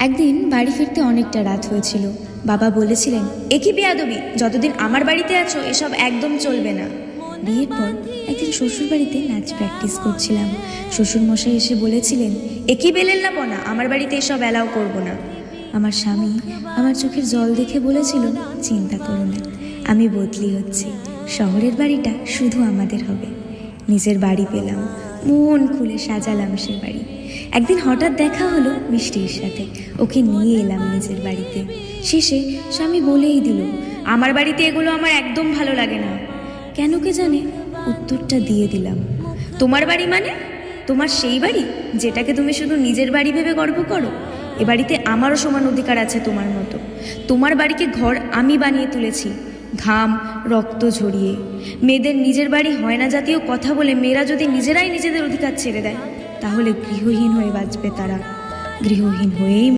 একদিন বাড়ি ফিরতে অনেকটা রাত হয়েছিল। বাবা বলেছিলেন, এ কি বেয়াদবি, যতদিন আমার বাড়িতে আছো এসব একদম চলবে না। বিয়ের পর একদিন শ্বশুর বাড়িতে নাচ প্র্যাকটিস করছিলাম। শ্বশুর মশাই এসে বলেছিলেন, এ কি বেলেল্লাপনা, আমার বাড়িতে এসব অ্যালাউ করবো না। আমার স্বামী আমার চোখের জল দেখে বলেছিল, চিন্তা করো না, আমি বদলি হচ্ছি, শহরের বাড়িটা শুধু আমাদের হবে। নিজের বাড়ি পেলাম, মন খুলে সাজালাম সে বাড়ি। একদিন হঠাৎ দেখা হলো মিষ্টির সাথে, ওকে নিয়ে এলাম নিজের বাড়িতে। শেষে স্বামী বলেই দিল, আমার বাড়িতে এগুলো আমার একদম ভালো লাগে না। কেন কে জানে উত্তরটা দিয়ে দিলাম, তোমার বাড়ি মানে তোমার সেই বাড়ি যেটাকে তুমি শুধু নিজের বাড়ি ভেবে গর্ব করো। এ বাড়িতে আমারও সমান অধিকার আছে তোমার মতো। তোমার বাড়িকে ঘর আমি বানিয়ে তুলেছি, ঘাম রক্ত ঝরিয়ে। মেয়েদের নিজের বাড়ি হয় না জাতীয় কথা বলে মেয়েরা যদি নিজেরাই নিজেদের অধিকার ছেড়ে দেয়, তাহলে গৃহহীন হয়ে বাঁচবে তারা, গৃহহীন হয়েই